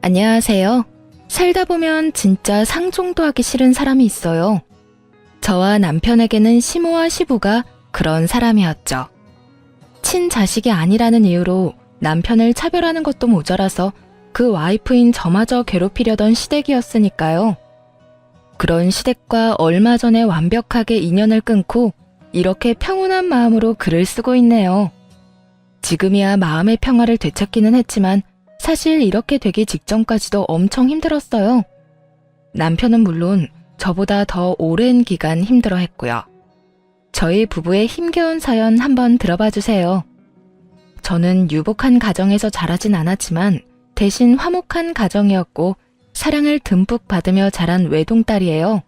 안녕하세요. 살다 보면 진짜 상종도 하기 싫은 사람이 있어요. 저와 남편에게는 시모와 시부가 그런 사람이었죠. 친자식이 아니라는 이유로 남편을 차별하는 것도 모자라서 그 와이프인 저마저 괴롭히려던 시댁이었으니까요. 그런 시댁과 얼마 전에 완벽하게 인연을 끊고 이렇게 평온한 마음으로 글을 쓰고 있네요. 지금이야 마음의 평화를 되찾기는 했지만 사실 이렇게 되기 직전까지도 엄청 힘들었어요. 남편은 물론 저보다 더 오랜 기간 힘들어했고요. 저희 부부의 힘겨운 사연 한번 들어봐 주세요. 저는 유복한 가정에서 자라진 않았지만 대신 화목한 가정이었고 사랑을 듬뿍 받으며 자란 외동딸이에요.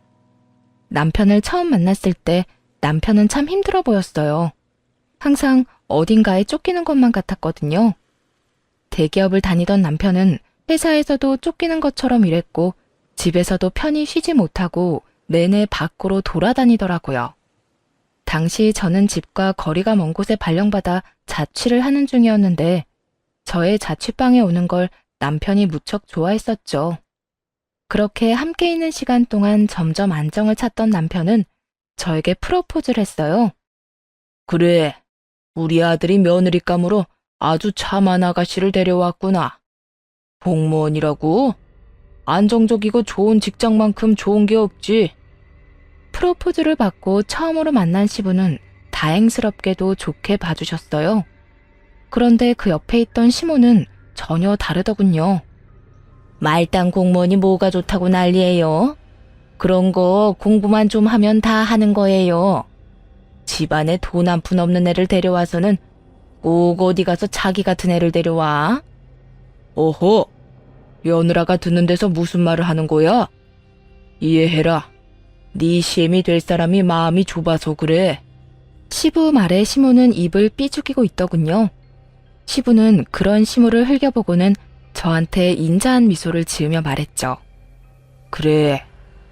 남편을 처음 만났을 때 남편은 참 힘들어 보였어요. 항상 어딘가에 쫓기는 것만 같았거든요. 대기업을 다니던 남편은 회사에서도 쫓기는 것처럼 일했고 집에서도 편히 쉬지 못하고 내내 밖으로 돌아다니더라고요. 당시 저는 집과 거리가 먼 곳에 발령받아 자취를 하는 중이었는데 저의 자취방에 오는 걸 남편이 무척 좋아했었죠. 그렇게 함께 있는 시간 동안 점점 안정을 찾던 남편은 저에게 프로포즈를 했어요. 그래, 우리 아들이 며느리감으로 아주 참한 아가씨를 데려왔구나. 공무원이라고? 안정적이고 좋은 직장만큼 좋은 게 없지. 프로포즈를 받고 처음으로 만난 시부는 다행스럽게도 좋게 봐주셨어요. 그런데 그 옆에 있던 시모는 전혀 다르더군요. 말단 공무원이 뭐가 좋다고 난리예요? 그런 거 공부만 좀 하면 다 하는 거예요. 집안에 돈 한 푼 없는 애를 데려와서는 꼭 어디 가서 자기 같은 애를 데려와? 어허, 며느라가 듣는 데서 무슨 말을 하는 거야? 이해해라. 네 시엠이 될 사람이 마음이 좁아서 그래. 시부 말에 시모는 입을 삐죽이고 있더군요. 시부는 그런 시모를 흘겨보고는 저한테 인자한 미소를 지으며 말했죠. 그래,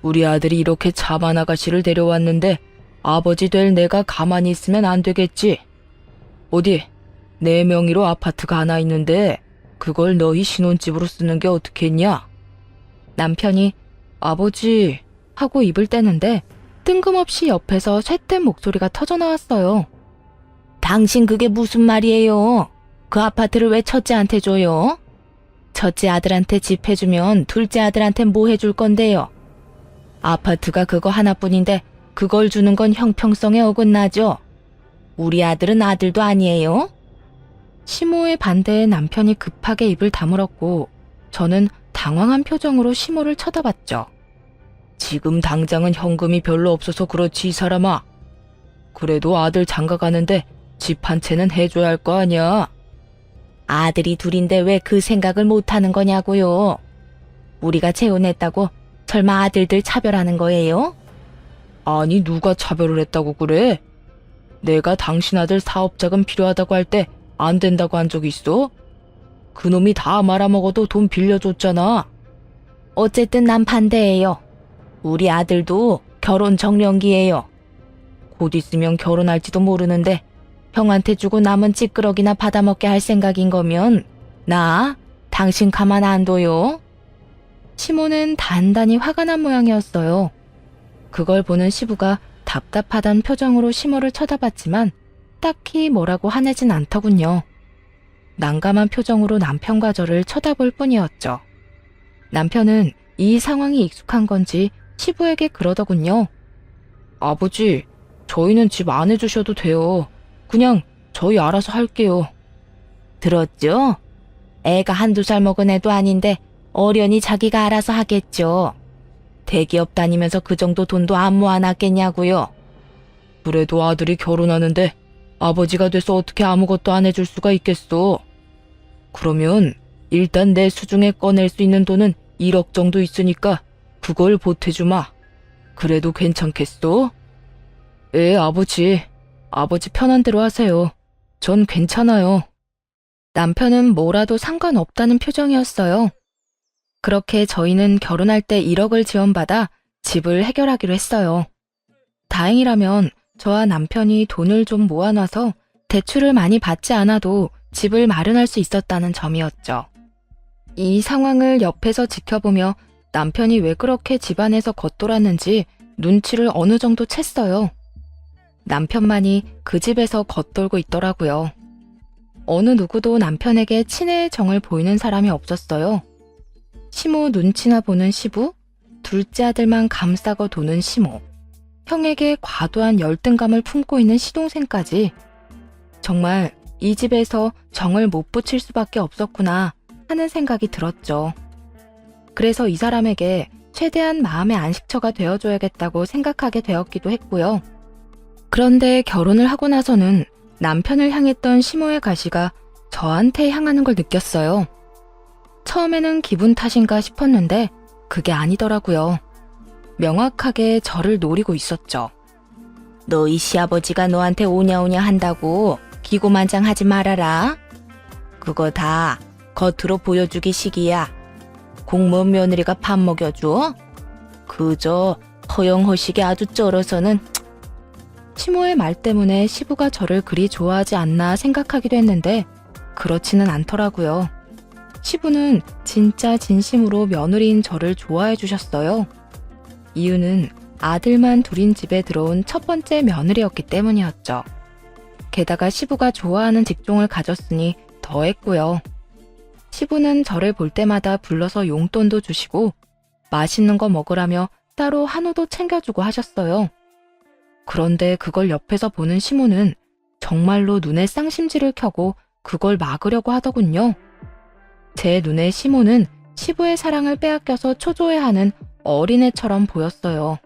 우리 아들이 이렇게 참한 아가씨를 데려왔는데 아버지 될 내가 가만히 있으면 안 되겠지. 어디, 내 명의로 아파트가 하나 있는데 그걸 너희 신혼집으로 쓰는 게 어떻겠냐? 남편이 아버지 하고 입을 떼는데 뜬금없이 옆에서 쇳된 목소리가 터져나왔어요. 당신 그게 무슨 말이에요? 그 아파트를 왜 첫째한테 줘요? 첫째 아들한테 집 해주면 둘째 아들한테 뭐 해줄 건데요? 아파트가 그거 하나뿐인데 그걸 주는 건 형평성에 어긋나죠? 우리 아들은 아들도 아니에요? 시모의 반대에 남편이 급하게 입을 다물었고 저는 당황한 표정으로 시모를 쳐다봤죠. 지금 당장은 현금이 별로 없어서 그렇지, 이 사람아. 그래도 아들 장가 가는데 집 한 채는 해줘야 할 거 아니야. 아들이 둘인데 왜 그 생각을 못하는 거냐고요. 우리가 재혼했다고 설마 아들들 차별하는 거예요? 아니, 누가 차별을 했다고 그래? 내가 당신 아들 사업자금 필요하다고 할 때 안 된다고 한 적 있어? 그놈이 다 말아먹어도 돈 빌려줬잖아. 어쨌든 난 반대예요. 우리 아들도 결혼 정년기예요. 곧 있으면 결혼할지도 모르는데 형한테 주고 남은 찌끄러기나 받아먹게 할 생각인 거면 나 당신 가만 안 둬요. 시모는 단단히 화가 난 모양이었어요. 그걸 보는 시부가 답답하단 표정으로 시모를 쳐다봤지만 딱히 뭐라고 화내진 않더군요. 난감한 표정으로 남편과 저를 쳐다볼 뿐이었죠. 남편은 이 상황이 익숙한 건지 시부에게 그러더군요. 아버지, 저희는 집 안 해주셔도 돼요. 그냥 저희 알아서 할게요. 들었죠? 애가 한두 살 먹은 애도 아닌데 어련히 자기가 알아서 하겠죠. 대기업 다니면서 그 정도 돈도 안 모아놨겠냐고요. 그래도 아들이 결혼하는데 아버지가 돼서 어떻게 아무것도 안 해줄 수가 있겠어. 그러면 일단 내 수중에 꺼낼 수 있는 돈은 1억 정도 있으니까 그걸 보태주마. 그래도 괜찮겠어? 아버지. 아버지 편한 대로 하세요. 전 괜찮아요. 남편은 뭐라도 상관없다는 표정이었어요. 그렇게 저희는 결혼할 때 1억을 지원받아 집을 해결하기로 했어요. 다행이라면 저와 남편이 돈을 좀 모아놔서 대출을 많이 받지 않아도 집을 마련할 수 있었다는 점이었죠. 이 상황을 옆에서 지켜보며 남편이 왜 그렇게 집안에서 겉돌았는지 눈치를 어느 정도 챘어요. 남편만이 그 집에서 겉돌고 있더라고요. 어느 누구도 남편에게 친애의 정을 보이는 사람이 없었어요. 시모 눈치나 보는 시부, 둘째 아들만 감싸고 도는 시모, 형에게 과도한 열등감을 품고 있는 시동생까지. 정말 이 집에서 정을 못 붙일 수밖에 없었구나 하는 생각이 들었죠. 그래서 이 사람에게 최대한 마음의 안식처가 되어줘야겠다고 생각하게 되었기도 했고요. 그런데 결혼을 하고 나서는 남편을 향했던 시모의 가시가 저한테 향하는 걸 느꼈어요. 처음에는 기분 탓인가 싶었는데 그게 아니더라고요. 명확하게 저를 노리고 있었죠. 너희 시아버지가 너한테 오냐오냐 한다고 기고만장하지 말아라. 그거 다 겉으로 보여주기 식이야. 공무원 며느리가 밥 먹여줘? 그저 허영허식이 아주 쩔어서는. 시모의 말 때문에 시부가 저를 그리 좋아하지 않나 생각하기도 했는데 그렇지는 않더라고요. 시부는 진짜 진심으로 며느리인 저를 좋아해 주셨어요. 이유는 아들만 둘인 집에 들어온 첫 번째 며느리였기 때문이었죠. 게다가 시부가 좋아하는 직종을 가졌으니 더했고요. 시부는 저를 볼 때마다 불러서 용돈도 주시고 맛있는 거 먹으라며 따로 한우도 챙겨주고 하셨어요. 그런데 그걸 옆에서 보는 시모는 정말로 눈에 쌍심지를 켜고 그걸 막으려고 하더군요. 제 눈에 시모는 시부의 사랑을 빼앗겨서 초조해하는 어린애처럼 보였어요.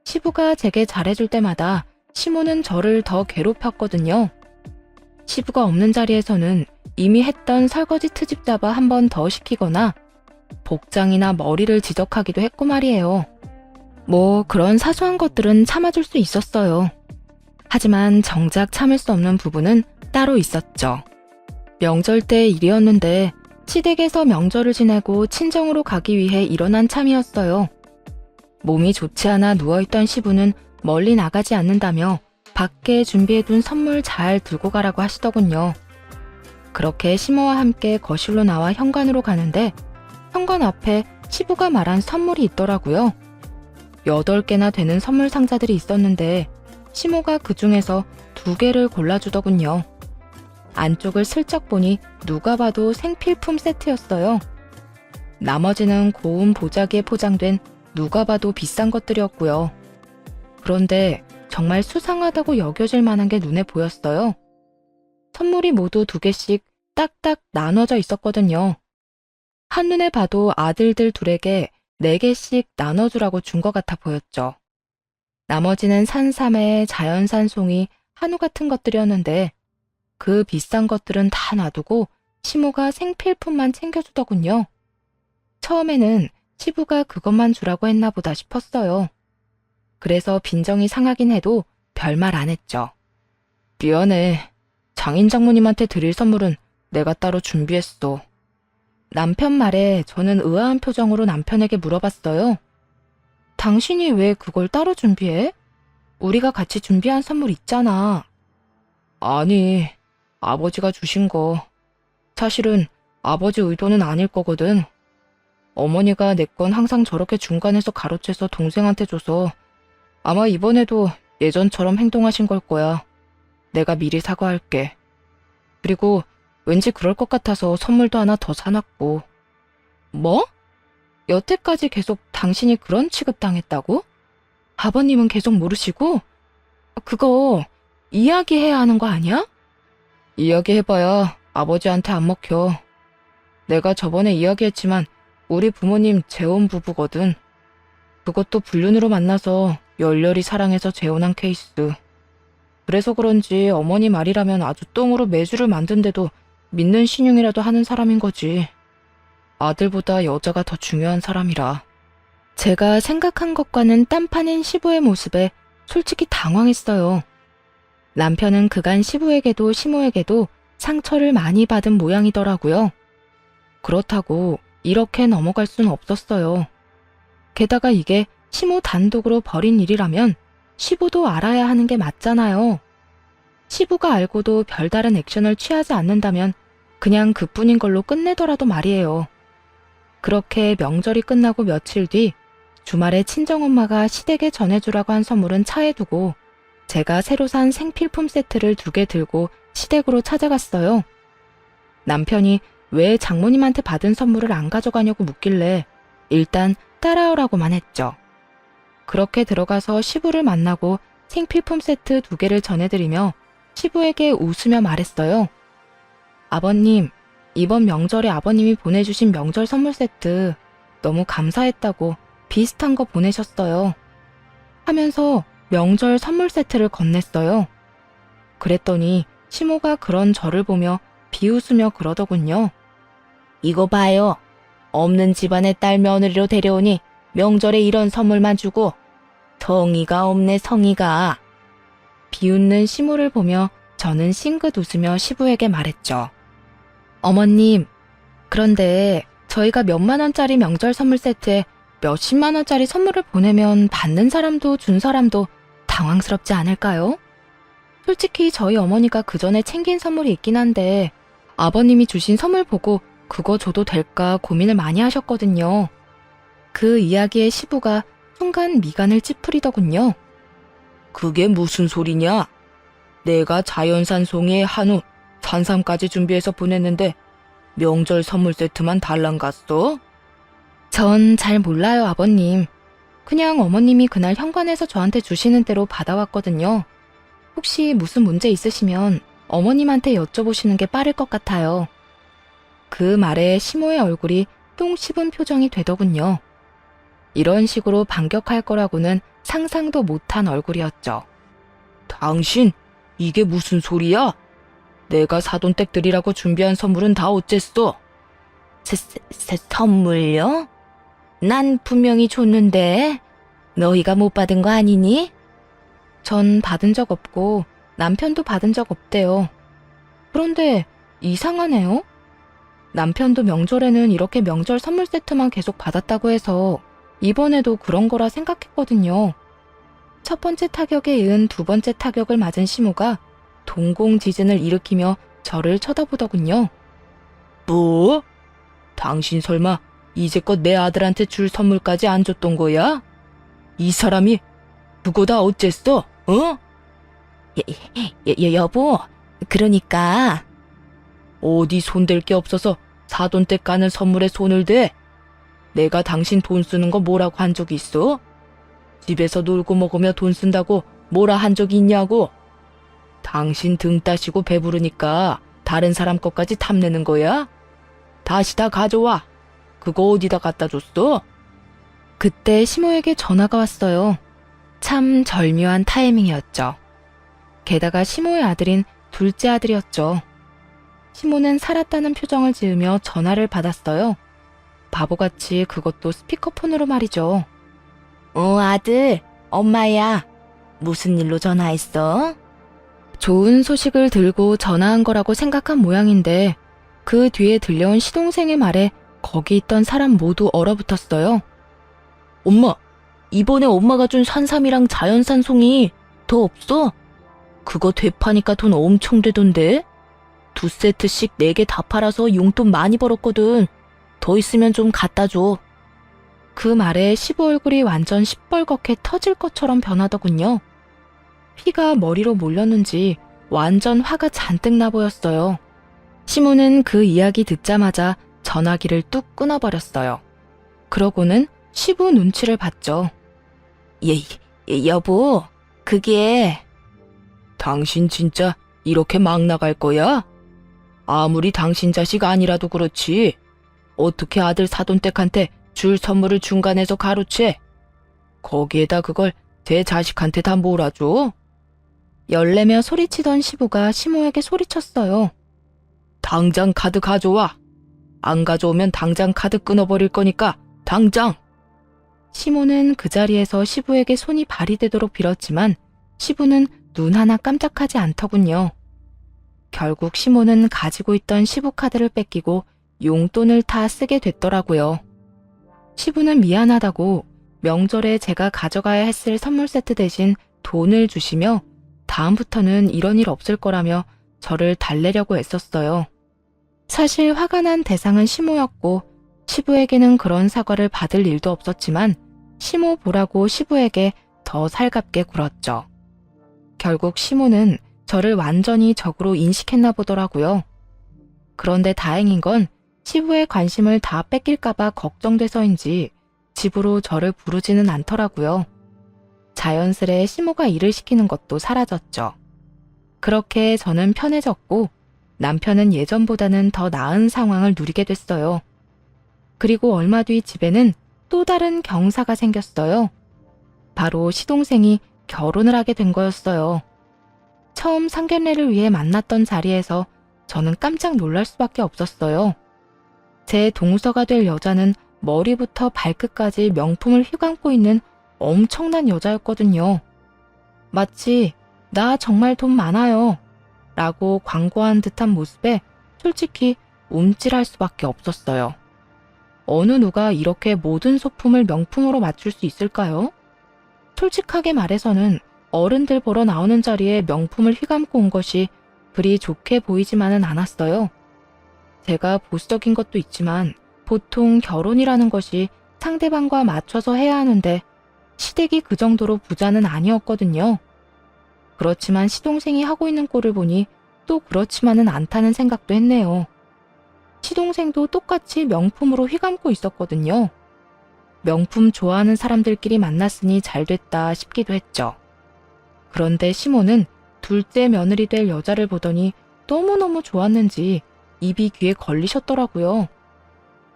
시부가 제게 잘해줄 때마다 시모는 저를 더 괴롭혔거든요. 시부가 없는 자리에서는 이미 했던 설거지 트집 잡아 한 번 더 시키거나 복장이나 머리를 지적하기도 했고 말이에요. 뭐 그런 사소한 것들은 참아줄 수 있었어요. 하지만 정작 참을 수 없는 부분은 따로 있었죠. 명절 때 일이었는데 시댁에서 명절을 지내고 친정으로 가기 위해 일어난 참이었어요. 몸이 좋지 않아 누워있던 시부는 멀리 나가지 않는다며 밖에 준비해둔 선물 잘 들고 가라고 하시더군요. 그렇게 시모와 함께 거실로 나와 현관으로 가는데 현관 앞에 시부가 말한 선물이 있더라고요. 8개나 되는 선물 상자들이 있었는데 시모가 그 중에서 2개를 골라주더군요. 안쪽을 슬쩍 보니 누가 봐도 생필품 세트였어요. 나머지는 고운 보자기에 포장된 누가 봐도 비싼 것들이었고요. 그런데 정말 수상하다고 여겨질 만한 게 눈에 보였어요. 선물이 모두 2개씩 딱딱 나눠져 있었거든요. 한눈에 봐도 아들들 둘에게 4개씩 나눠주라고 준 것 같아 보였죠. 나머지는 산삼에 자연산 송이, 한우 같은 것들이었는데 그 비싼 것들은 다 놔두고 시모가 생필품만 챙겨주더군요. 처음에는 시부가 그것만 주라고 했나 보다 싶었어요. 그래서 빈정이 상하긴 해도 별말 안 했죠. 미안해. 장인 장모님한테 드릴 선물은 내가 따로 준비했어. 남편 말에 저는 의아한 표정으로 남편에게 물어봤어요. 당신이 왜 그걸 따로 준비해? 우리가 같이 준비한 선물 있잖아. 아니, 아버지가 주신 거. 사실은 아버지 의도는 아닐 거거든. 어머니가 내 건 항상 저렇게 중간에서 가로채서 동생한테 줘서 아마 이번에도 예전처럼 행동하신 걸 거야. 내가 미리 사과할게. 그리고 왠지 그럴 것 같아서 선물도 하나 더 사놨고. 뭐? 여태까지 계속 당신이 그런 취급당했다고? 아버님은 계속 모르시고? 그거 이야기해야 하는 거 아니야? 이야기해봐야 아버지한테 안 먹혀. 내가 저번에 이야기했지만 우리 부모님 재혼 부부거든. 그것도 불륜으로 만나서 열렬히 사랑해서 재혼한 케이스. 그래서 그런지 어머니 말이라면 아주 똥으로 매주를 만든데도 믿는 신용이라도 하는 사람인 거지. 아들보다 여자가 더 중요한 사람이라. 제가 생각한 것과는 딴판인 시부의 모습에 솔직히 당황했어요. 남편은 그간 시부에게도 시모에게도 상처를 많이 받은 모양이더라고요. 그렇다고 이렇게 넘어갈 수는 없었어요. 게다가 이게 시모 단독으로 벌인 일이라면 시부도 알아야 하는 게 맞잖아요. 시부가 알고도 별다른 액션을 취하지 않는다면 그냥 그뿐인 걸로 끝내더라도 말이에요. 그렇게 명절이 끝나고 며칠 뒤 주말에 친정엄마가 시댁에 전해주라고 한 선물은 차에 두고 제가 새로 산 생필품 세트를 2개 들고 시댁으로 찾아갔어요. 남편이 왜 장모님한테 받은 선물을 안 가져가냐고 묻길래 일단 따라오라고만 했죠. 그렇게 들어가서 시부를 만나고 생필품 세트 2개를 전해드리며 시부에게 웃으며 말했어요. 아버님, 이번 명절에 아버님이 보내주신 명절 선물 세트 너무 감사했다고 비슷한 거 보내셨어요. 하면서 명절 선물 세트를 건넸어요. 그랬더니 시모가 그런 저를 보며 비웃으며 그러더군요. 이거 봐요. 없는 집안의 딸 며느리로 데려오니 명절에 이런 선물만 주고 성의가 없네 성의가. 비웃는 시모를 보며 저는 싱긋 웃으며 시부에게 말했죠. 어머님, 그런데 저희가 몇만 원짜리 명절 선물 세트에 몇십만 원짜리 선물을 보내면 받는 사람도 준 사람도 당황스럽지 않을까요? 솔직히 저희 어머니가 그 전에 챙긴 선물이 있긴 한데 아버님이 주신 선물 보고 그거 줘도 될까 고민을 많이 하셨거든요. 그 이야기에 시부가 순간 미간을 찌푸리더군요. 그게 무슨 소리냐? 내가 자연산 송이에 한우, 산삼까지 준비해서 보냈는데 명절 선물 세트만 달랑 갔어? 전 잘 몰라요, 아버님. 그냥 어머님이 그날 현관에서 저한테 주시는 대로 받아왔거든요. 혹시 무슨 문제 있으시면 어머님한테 여쭤보시는 게 빠를 것 같아요. 그 말에 시모의 얼굴이 똥 씹은 표정이 되더군요. 이런 식으로 반격할 거라고는 상상도 못한 얼굴이었죠. 당신, 이게 무슨 소리야? 내가 사돈댁 드리라고 준비한 선물은 다 어쨌어? 선물요? 난 분명히 줬는데 너희가 못 받은 거 아니니? 전 받은 적 없고 남편도 받은 적 없대요. 그런데 이상하네요. 남편도 명절에는 이렇게 명절 선물 세트만 계속 받았다고 해서 이번에도 그런 거라 생각했거든요. 첫 번째 타격에 이은 2번째 타격을 맞은 시모가 동공지진을 일으키며 저를 쳐다보더군요. 뭐? 당신 설마 이제껏 내 아들한테 줄 선물까지 안 줬던 거야? 이 사람이 그거 다 어쨌어? 어? 여보, 그러니까 어디 손댈 게 없어서 사돈댁 가는 선물에 손을 대? 내가 당신 돈 쓰는 거 뭐라고 한 적이 있어? 집에서 놀고 먹으며 돈 쓴다고 뭐라 한 적이 있냐고? 당신 등 따시고 배부르니까 다른 사람 것까지 탐내는 거야? 다시 다 가져와. 그거 어디다 갖다 줬어? 그때 시모에게 전화가 왔어요. 참 절묘한 타이밍이었죠. 게다가 시모의 아들인 둘째 아들이었죠. 시모는 살았다는 표정을 지으며 전화를 받았어요. 바보같이 그것도 스피커폰으로 말이죠. 아들, 엄마야. 무슨 일로 전화했어? 좋은 소식을 들고 전화한 거라고 생각한 모양인데 그 뒤에 들려온 시동생의 말에 거기 있던 사람 모두 얼어붙었어요. 엄마, 이번에 엄마가 준 산삼이랑 자연산 송이 더 없어? 그거 되파니까 돈 엄청 되던데? 2세트씩 4개 다 팔아서 용돈 많이 벌었거든. 더 있으면 좀 갖다 줘. 그 말에 시부 얼굴이 완전 시뻘겋게 터질 것처럼 변하더군요. 피가 머리로 몰렸는지 완전 화가 잔뜩 나 보였어요. 시모는 그 이야기 듣자마자 전화기를 뚝 끊어버렸어요. 그러고는 시부 눈치를 봤죠. 여보, 그게... 당신 진짜 이렇게 막 나갈 거야? 아무리 당신 자식 아니라도 그렇지. 어떻게 아들 사돈댁한테 줄 선물을 중간에서 가로채? 거기에다 그걸 제 자식한테 다 몰아줘? 열내며 소리치던 시부가 시모에게 소리쳤어요. 당장 카드 가져와. 안 가져오면 당장 카드 끊어버릴 거니까 당장. 시모는 그 자리에서 시부에게 손이 발휘되도록 빌었지만 시부는 눈 하나 깜짝하지 않더군요. 결국 시모는 가지고 있던 시부 카드를 뺏기고 용돈을 다 쓰게 됐더라고요. 시부는 미안하다고 명절에 제가 가져가야 했을 선물 세트 대신 돈을 주시며 다음부터는 이런 일 없을 거라며 저를 달래려고 애썼어요. 사실 화가 난 대상은 시모였고 시부에게는 그런 사과를 받을 일도 없었지만 시모 보라고 시부에게 더 살갑게 굴었죠. 결국 시모는 저를 완전히 적으로 인식했나 보더라고요. 그런데 다행인 건 시부의 관심을 다 뺏길까봐 걱정돼서인지 집으로 저를 부르지는 않더라고요. 자연스레 시모가 일을 시키는 것도 사라졌죠. 그렇게 저는 편해졌고 남편은 예전보다는 더 나은 상황을 누리게 됐어요. 그리고 얼마 뒤 집에는 또 다른 경사가 생겼어요. 바로 시동생이 결혼을 하게 된 거였어요. 처음 상견례를 위해 만났던 자리에서 저는 깜짝 놀랄 수밖에 없었어요. 제 동서가 될 여자는 머리부터 발끝까지 명품을 휘감고 있는 엄청난 여자였거든요. 마치 나 정말 돈 많아요 라고 광고한 듯한 모습에 솔직히 움찔할 수밖에 없었어요. 어느 누가 이렇게 모든 소품을 명품으로 맞출 수 있을까요? 솔직하게 말해서는 어른들 보러 나오는 자리에 명품을 휘감고 온 것이 그리 좋게 보이지만은 않았어요. 제가 보수적인 것도 있지만 보통 결혼이라는 것이 상대방과 맞춰서 해야 하는데 시댁이 그 정도로 부자는 아니었거든요. 그렇지만 시동생이 하고 있는 꼴을 보니 또 그렇지만은 않다는 생각도 했네요. 시동생도 똑같이 명품으로 휘감고 있었거든요. 명품 좋아하는 사람들끼리 만났으니 잘됐다 싶기도 했죠. 그런데 시모는 둘째 며느리 될 여자를 보더니 너무너무 좋았는지 입이 귀에 걸리셨더라고요.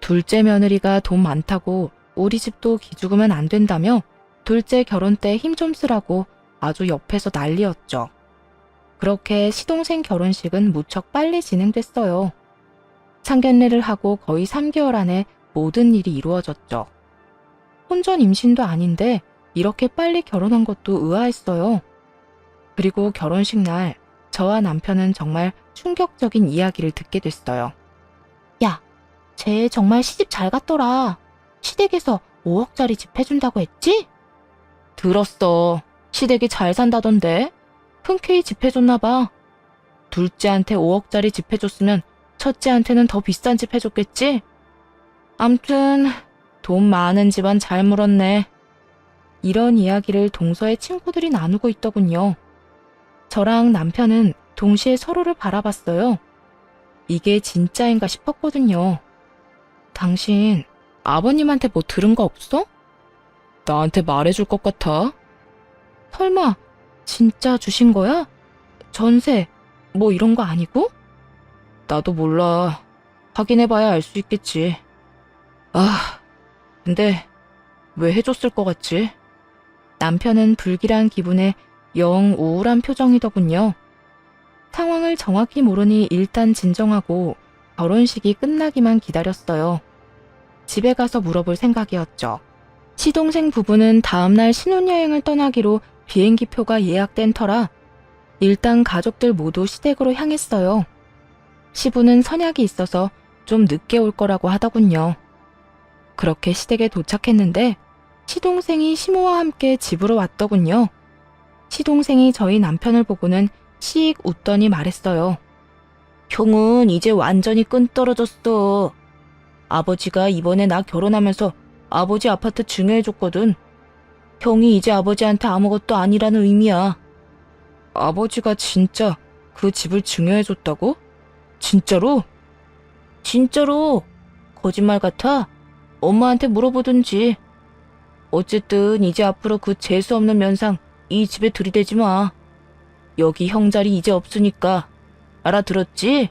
둘째 며느리가 돈 많다고 우리 집도 기죽으면 안 된다며 둘째 결혼 때 힘 좀 쓰라고 아주 옆에서 난리였죠. 그렇게 시동생 결혼식은 무척 빨리 진행됐어요. 상견례를 하고 거의 3개월 안에 모든 일이 이루어졌죠. 혼전 임신도 아닌데 이렇게 빨리 결혼한 것도 의아했어요. 그리고 결혼식 날 저와 남편은 정말 충격적인 이야기를 듣게 됐어요. 야, 쟤 정말 시집 잘 갔더라. 시댁에서 5억짜리 집 해준다고 했지? 들었어. 시댁이 잘 산다던데. 흔쾌히 집 해줬나 봐. 둘째한테 5억짜리 집 해줬으면 첫째한테는 더 비싼 집 해줬겠지? 암튼 돈 많은 집안 잘 물었네. 이런 이야기를 동서의 친구들이 나누고 있더군요. 저랑 남편은 동시에 서로를 바라봤어요. 이게 진짜인가 싶었거든요. 당신 아버님한테 뭐 들은 거 없어? 나한테 말해줄 것 같아. 설마 진짜 주신 거야? 전세 뭐 이런 거 아니고? 나도 몰라. 확인해봐야 알 수 있겠지. 아, 근데 왜 해줬을 것 같지? 남편은 불길한 기분에 영 우울한 표정이더군요. 상황을 정확히 모르니 일단 진정하고 결혼식이 끝나기만 기다렸어요. 집에 가서 물어볼 생각이었죠. 시동생 부부는 다음날 신혼여행을 떠나기로 비행기표가 예약된 터라 일단 가족들 모두 시댁으로 향했어요. 시부는 선약이 있어서 좀 늦게 올 거라고 하더군요. 그렇게 시댁에 도착했는데 시동생이 시모와 함께 집으로 왔더군요. 시동생이 저희 남편을 보고는 씩 웃더니 말했어요. 형은 이제 완전히 끈 떨어졌어. 아버지가 이번에 나 결혼하면서 아버지 아파트 증여해줬거든. 형이 이제 아버지한테 아무것도 아니라는 의미야. 아버지가 진짜 그 집을 증여해줬다고? 진짜로? 진짜로. 거짓말 같아? 엄마한테 물어보든지. 어쨌든 이제 앞으로 그 재수없는 면상 이 집에 들이대지 마. 여기 형 자리 이제 없으니까. 알아들었지?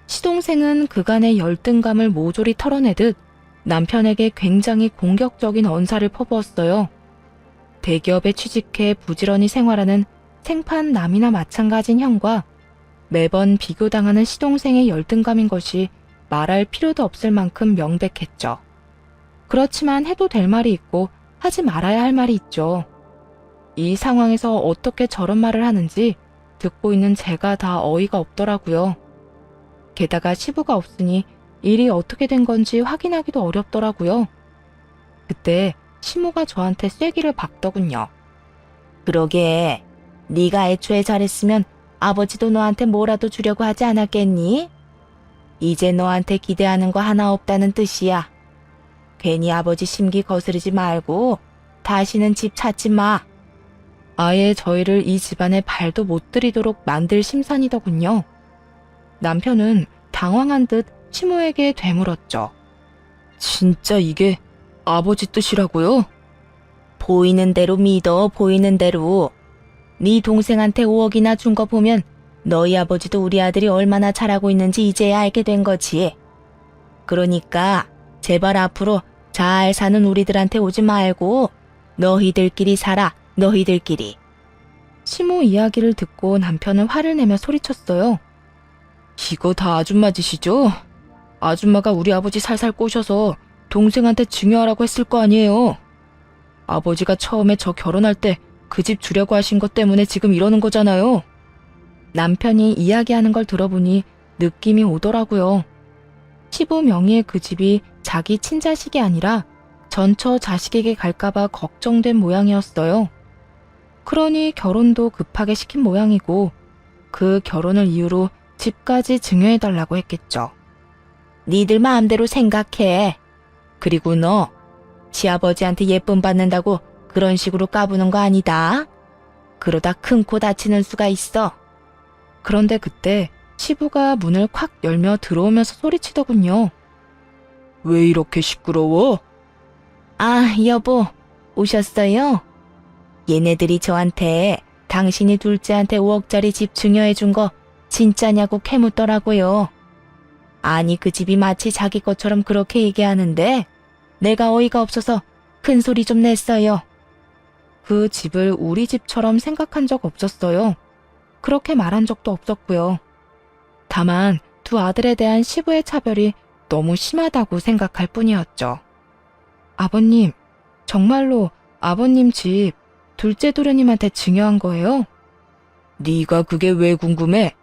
시동생은 그간의 열등감을 모조리 털어내듯 남편에게 굉장히 공격적인 언사를 퍼부었어요. 대기업에 취직해 부지런히 생활하는 생판 남이나 마찬가지인 형과 매번 비교당하는 시동생의 열등감인 것이 말할 필요도 없을 만큼 명백했죠. 그렇지만 해도 될 말이 있고 하지 말아야 할 말이 있죠. 이 상황에서 어떻게 저런 말을 하는지 듣고 있는 제가 다 어이가 없더라고요. 게다가 시부가 없으니 일이 어떻게 된 건지 확인하기도 어렵더라고요. 그때 시모가 저한테 쐐기를 박더군요. 그러게, 네가 애초에 잘했으면 아버지도 너한테 뭐라도 주려고 하지 않았겠니? 이제 너한테 기대하는 거 하나 없다는 뜻이야. 괜히 아버지 심기 거스르지 말고 다시는 집 찾지 마. 아예 저희를 이 집안에 발도 못 들이도록 만들 심산이더군요. 남편은 당황한 듯 시모에게 되물었죠. 진짜 이게 아버지 뜻이라고요? 보이는 대로 믿어, 보이는 대로. 네 동생한테 5억이나 준 거 보면 너희 아버지도 우리 아들이 얼마나 잘하고 있는지 이제야 알게 된 거지. 그러니까 제발 앞으로 잘 사는 우리들한테 오지 말고 너희들끼리 살아, 너희들끼리. 시모 이야기를 듣고 남편은 화를 내며 소리쳤어요. 이거 다 아줌마 짓이죠? 아줌마가 우리 아버지 살살 꼬셔서 동생한테 증여하라고 했을 거 아니에요. 아버지가 처음에 저 결혼할 때 그 집 주려고 하신 것 때문에 지금 이러는 거잖아요. 남편이 이야기하는 걸 들어보니 느낌이 오더라고요. 시부 명의의 그 집이 자기 친자식이 아니라 전처 자식에게 갈까봐 걱정된 모양이었어요. 그러니 결혼도 급하게 시킨 모양이고 그 결혼을 이유로 집까지 증여해달라고 했겠죠. 니들 마음대로 생각해. 그리고 너 시아버지한테 예쁨 받는다고 그런 식으로 까부는 거 아니다. 그러다 큰 코 다치는 수가 있어. 그런데 그때 시부가 문을 콱 열며 들어오면서 소리치더군요. 왜 이렇게 시끄러워? 아, 여보, 오셨어요? 얘네들이 저한테 당신이 둘째한테 5억짜리 집 증여해 준 거 진짜냐고 캐묻더라고요. 아니, 그 집이 마치 자기 것처럼 그렇게 얘기하는데 내가 어이가 없어서 큰 소리 좀 냈어요. 그 집을 우리 집처럼 생각한 적 없었어요. 그렇게 말한 적도 없었고요. 다만 두 아들에 대한 시부의 차별이 너무 심하다고 생각할 뿐이었죠. 아버님, 정말로 아버님 집 둘째 도련님한테 증여한 거예요? 네가 그게 왜 궁금해?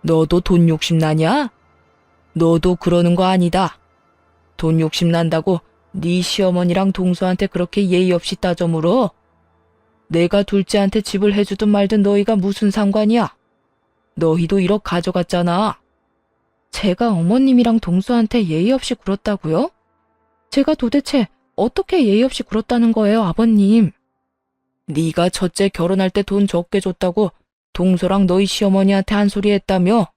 너도 돈 욕심 나냐? 너도 그러는 거 아니다. 돈 욕심 난다고 네 시어머니랑 동서한테 그렇게 예의 없이 따져 물어? 내가 둘째한테 집을 해주든 말든 너희가 무슨 상관이야? 너희도 1억 가져갔잖아. 제가 어머님이랑 동서한테 예의 없이 굴었다고요? 제가 도대체 어떻게 예의 없이 굴었다는 거예요, 아버님? 네가 첫째 결혼할 때 돈 적게 줬다고 동서랑 너희 시어머니한테 한 소리 했다며?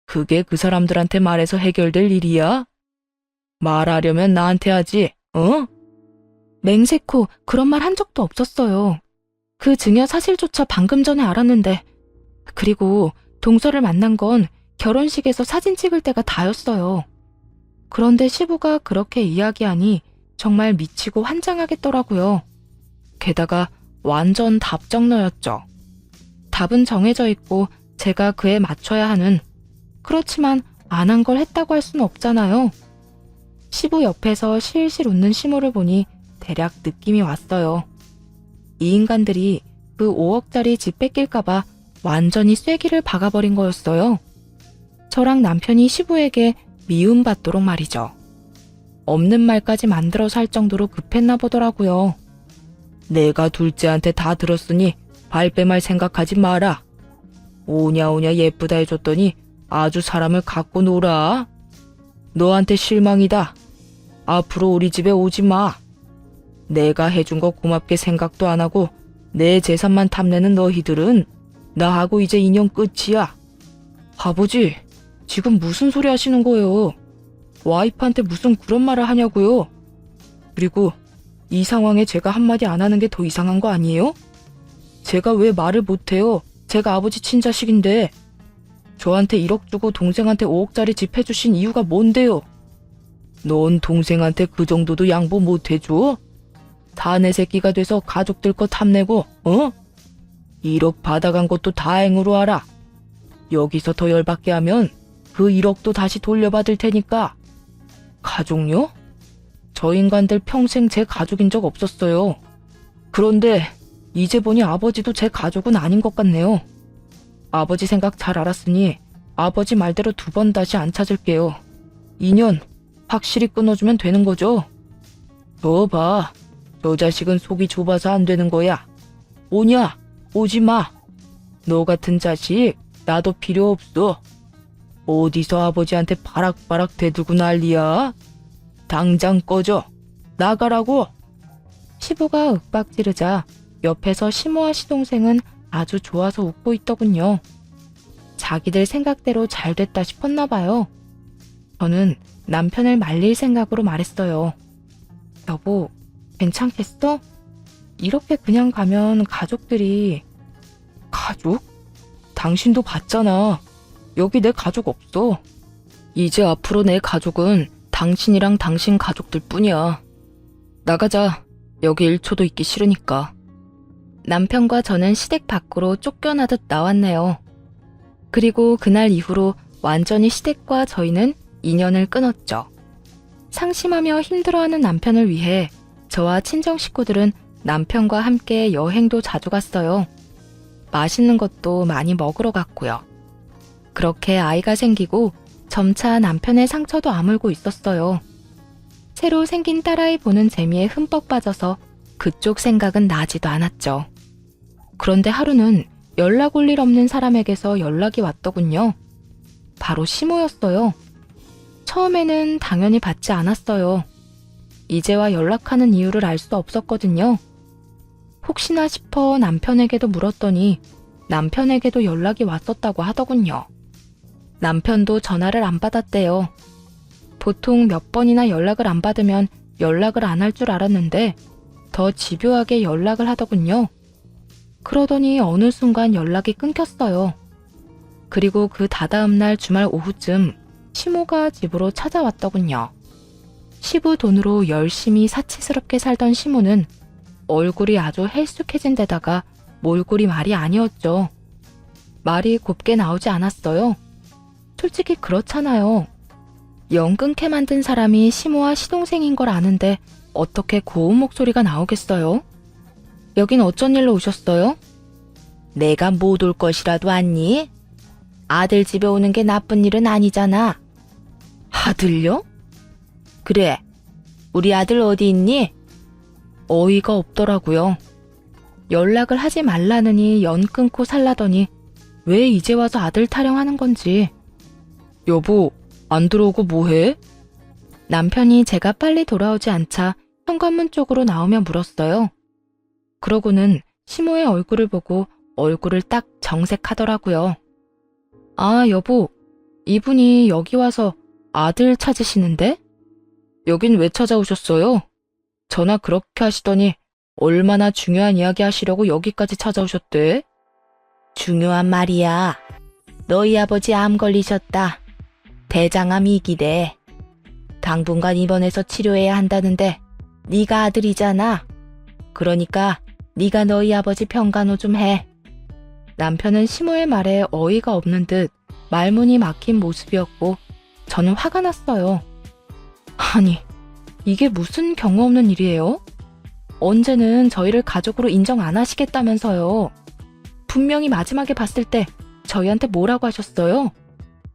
그게 그 사람들한테 말해서 해결될 일이야? 말하려면 나한테 하지, 어? 맹세코 그런 말 한 적도 없었어요. 그 증여 사실조차 방금 전에 알았는데, 그리고 동서를 만난 건 결혼식에서 사진 찍을 때가 다였어요. 그런데 시부가 그렇게 이야기하니 정말 미치고 환장하겠더라고요. 게다가 완전 답정너였죠. 답은 정해져 있고 제가 그에 맞춰야 하는, 그렇지만 안 한 걸 했다고 할 수는 없잖아요. 시부 옆에서 실실 웃는 시모를 보니 대략 느낌이 왔어요. 이 인간들이 그 5억짜리 집 뺏길까봐 완전히 쐐기를 박아버린 거였어요. 저랑 남편이 시부에게 미움받도록 말이죠. 없는 말까지 만들어서 할 정도로 급했나 보더라고요. 내가 둘째한테 다 들었으니 발뺌할 생각하지 마라. 오냐오냐 예쁘다 해줬더니 아주 사람을 갖고 놀아. 너한테 실망이다. 앞으로 우리 집에 오지 마. 내가 해준 거 고맙게 생각도 안 하고 내 재산만 탐내는 너희들은 나하고 이제 인연 끝이야. 아버지, 지금 무슨 소리 하시는 거예요? 와이프한테 무슨 그런 말을 하냐고요? 그리고 이 상황에 제가 한마디 안 하는 게 더 이상한 거 아니에요? 제가 왜 말을 못해요? 제가 아버지 친자식인데. 저한테 1억 주고 동생한테 5억짜리 집 해주신 이유가 뭔데요? 넌 동생한테 그 정도도 양보 못 해줘? 사내 새끼가 돼서 가족들 거 탐내고, 어? 1억 받아간 것도 다행으로 알아. 여기서 더 열받게 하면 그 1억도 다시 돌려받을 테니까. 가족요? 저 인간들 평생 제 가족인 적 없었어요. 그런데 이제 보니 아버지도 제 가족은 아닌 것 같네요. 아버지 생각 잘 알았으니 아버지 말대로 2번 다시 안 찾을게요. 인연 확실히 끊어주면 되는 거죠? 너 봐. 너 자식은 속이 좁아서 안 되는 거야. 오냐? 오지 마. 너 같은 자식 나도 필요 없어. 어디서 아버지한테 바락바락 대들고 난리야? 당장 꺼져. 나가라고! 시부가 윽박지르자 옆에서 시모와 시동생은 아주 좋아서 웃고 있더군요. 자기들 생각대로 잘 됐다 싶었나 봐요. 저는 남편을 말릴 생각으로 말했어요. 여보, 괜찮겠어? 이렇게 그냥 가면 가족들이... 가족? 당신도 봤잖아. 여기 내 가족 없어. 이제 앞으로 내 가족은 당신이랑 당신 가족들 뿐이야. 나가자. 여기 1초도 있기 싫으니까. 남편과 저는 시댁 밖으로 쫓겨나듯 나왔네요. 그리고 그날 이후로 완전히 시댁과 저희는 인연을 끊었죠. 상심하며 힘들어하는 남편을 위해 저와 친정 식구들은 남편과 함께 여행도 자주 갔어요. 맛있는 것도 많이 먹으러 갔고요. 그렇게 아이가 생기고 점차 남편의 상처도 아물고 있었어요. 새로 생긴 딸아이 보는 재미에 흠뻑 빠져서 그쪽 생각은 나지도 않았죠. 그런데 하루는 연락 올 일 없는 사람에게서 연락이 왔더군요. 바로 시모였어요. 처음에는 당연히 받지 않았어요. 이제와 연락하는 이유를 알 수 없었거든요. 혹시나 싶어 남편에게도 물었더니 남편에게도 연락이 왔었다고 하더군요. 남편도 전화를 안 받았대요. 보통 몇 번이나 연락을 안 받으면 연락을 안 할 줄 알았는데 더 집요하게 연락을 하더군요. 그러더니 어느 순간 연락이 끊겼어요. 그리고 그 다다음 날 주말 오후쯤 시모가 집으로 찾아왔더군요. 시부 돈으로 열심히 사치스럽게 살던 시모는 얼굴이 아주 헬쑥해진 데다가 몰골이 말이 아니었죠. 말이 곱게 나오지 않았어요. 솔직히 그렇잖아요. 영 끊게 만든 사람이 시모와 시동생인 걸 아는데 어떻게 고운 목소리가 나오겠어요? 여긴 어쩐 일로 오셨어요? 내가 못 올 것이라도 왔니? 아들 집에 오는 게 나쁜 일은 아니잖아. 아들요? 그래. 우리 아들 어디 있니? 어이가 없더라고요. 연락을 하지 말라느니 연 끊고 살라더니 왜 이제 와서 아들 타령하는 건지. 여보, 안 들어오고 뭐해? 남편이 제가 빨리 돌아오지 않자 현관문 쪽으로 나오며 물었어요. 그러고는 시모의 얼굴을 보고 얼굴을 딱 정색하더라고요. 아, 여보, 이분이 여기 와서 아들 찾으시는데? 여긴 왜 찾아오셨어요? 전화 그렇게 하시더니 얼마나 중요한 이야기 하시려고 여기까지 찾아오셨대? 중요한 말이야. 너희 아버지 암 걸리셨다. 대장암 2기래. 당분간 입원해서 치료해야 한다는데 네가 아들이잖아. 그러니까 네가 너희 아버지 평간호 좀 해. 남편은 시모의 말에 어이가 없는 듯 말문이 막힌 모습이었고 저는 화가 났어요. 아니, 이게 무슨 경우 없는 일이에요? 언제는 저희를 가족으로 인정 안 하시겠다면서요. 분명히 마지막에 봤을 때 저희한테 뭐라고 하셨어요?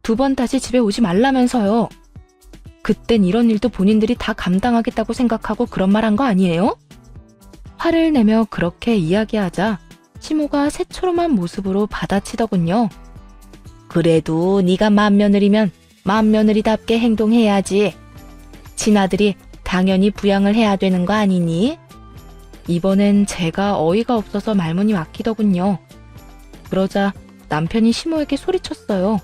2번 다시 집에 오지 말라면서요. 그땐 이런 일도 본인들이 다 감당하겠다고 생각하고 그런 말 한 거 아니에요? 화를 내며 그렇게 이야기하자 시모가 새초롬한 모습으로 받아치더군요. 그래도 네가 맏며느리면 맏며느리답게 행동해야지. 친아들이 당연히 부양을 해야 되는 거 아니니? 이번엔 제가 어이가 없어서 말문이 막히더군요. 그러자 남편이 시모에게 소리쳤어요.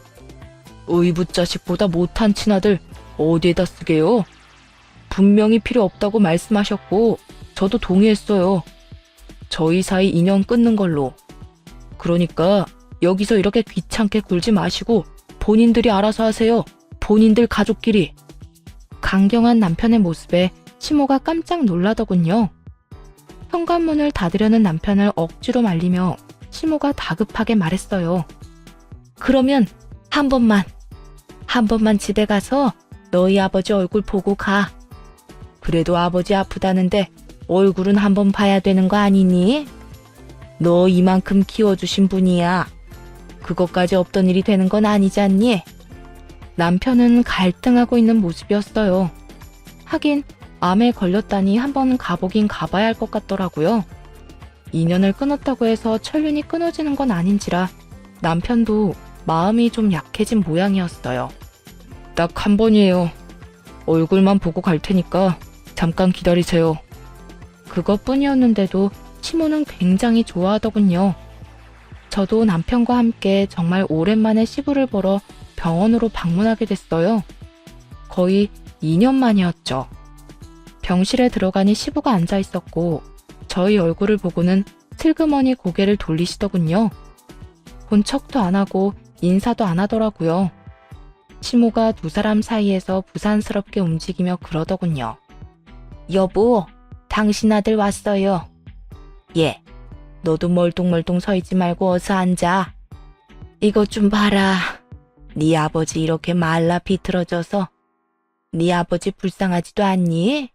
의붓자식보다 못한 친아들 어디에다 쓰게요? 분명히 필요 없다고 말씀하셨고 저도 동의했어요. 저희 사이 인연 끊는 걸로. 그러니까 여기서 이렇게 귀찮게 굴지 마시고 본인들이 알아서 하세요. 본인들 가족끼리. 강경한 남편의 모습에 시모가 깜짝 놀라더군요. 현관문을 닫으려는 남편을 억지로 말리며 시모가 다급하게 말했어요. 그러면 한 번만 집에 가서 너희 아버지 얼굴 보고 가. 그래도 아버지 아프다는데 얼굴은 한번 봐야 되는 거 아니니? 너 이만큼 키워주신 분이야. 그것까지 없던 일이 되는 건 아니잖니? 남편은 갈등하고 있는 모습이었어요. 하긴 암에 걸렸다니 한번 가보긴 가봐야 할 것 같더라고요. 인연을 끊었다고 해서 천륜이 끊어지는 건 아닌지라 남편도 마음이 좀 약해진 모양이었어요. 딱 한 번이에요. 얼굴만 보고 갈 테니까 잠깐 기다리세요. 그것뿐이었는데도 시모는 굉장히 좋아하더군요. 저도 남편과 함께 정말 오랜만에 시부를 보러 병원으로 방문하게 됐어요. 거의 2년 만이었죠. 병실에 들어가니 시부가 앉아 있었고 저희 얼굴을 보고는 슬그머니 고개를 돌리시더군요. 본 척도 안 하고 인사도 안 하더라고요. 시모가 두 사람 사이에서 부산스럽게 움직이며 그러더군요. 여보, 당신 아들 왔어요. 예, 너도 멀뚱멀뚱 서 있지 말고 어서 앉아. 이것 좀 봐라. 네 아버지 이렇게 말라 비틀어져서 네 아버지 불쌍하지도 않니?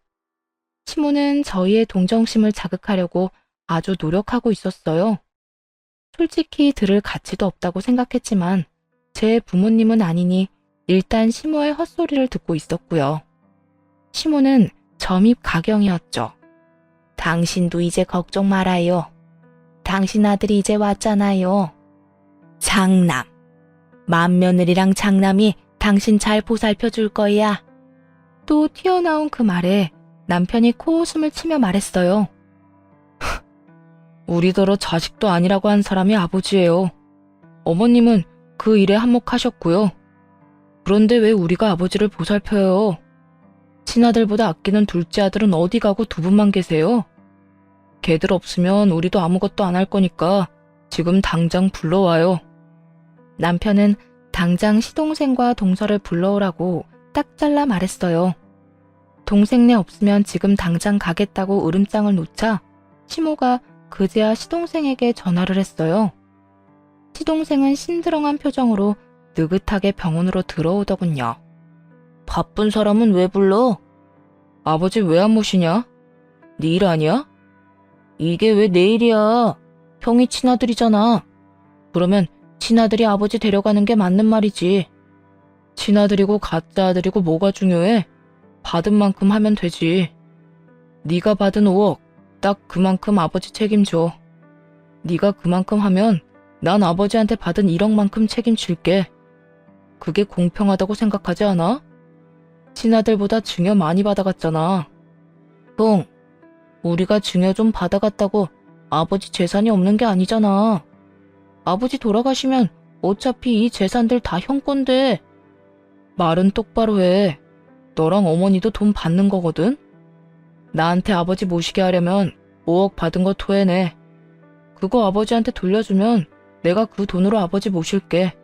시모는 저희의 동정심을 자극하려고 아주 노력하고 있었어요. 솔직히 들을 가치도 없다고 생각했지만 제 부모님은 아니니 일단 시모의 헛소리를 듣고 있었고요. 시모는 점입 가경이었죠. 당신도 이제 걱정 말아요. 당신 아들이 이제 왔잖아요. 장남. 맏며느리랑 장남이 당신 잘 보살펴 줄 거야. 또 튀어나온 그 말에 남편이 코웃음을 치며 말했어요. 우리더러 자식도 아니라고 한 사람이 아버지예요. 어머님은 그 일에 한몫하셨고요. 그런데 왜 우리가 아버지를 보살펴요? 친아들보다 아끼는 둘째 아들은 어디 가고 두 분만 계세요? 걔들 없으면 우리도 아무것도 안 할 거니까 지금 당장 불러와요. 남편은 당장 시동생과 동서를 불러오라고 딱 잘라 말했어요. 동생네 없으면 지금 당장 가겠다고 으름장을 놓자 시모가 그제야 시동생에게 전화를 했어요. 시동생은 신드렁한 표정으로 느긋하게 병원으로 들어오더군요. 바쁜 사람은 왜 불러? 아버지 왜 안 모시냐? 네 일 아니야? 이게 왜 내 일이야? 형이 친아들이잖아. 그러면 친아들이 아버지 데려가는 게 맞는 말이지. 친아들이고 가짜 아들이고 뭐가 중요해? 받은 만큼 하면 되지. 네가 받은 5억 딱 그만큼 아버지 책임져. 네가 그만큼 하면 난 아버지한테 받은 1억만큼 책임질게. 그게 공평하다고 생각하지 않아? 친아들보다 증여 많이 받아갔잖아. 형, 우리가 증여 좀 받아갔다고 아버지 재산이 없는 게 아니잖아. 아버지 돌아가시면 어차피 이 재산들 다 형 건데. 말은 똑바로 해. 너랑 어머니도 돈 받는 거거든? 나한테 아버지 모시게 하려면 5억 받은 거 토해내. 그거 아버지한테 돌려주면 내가 그 돈으로 아버지 모실게.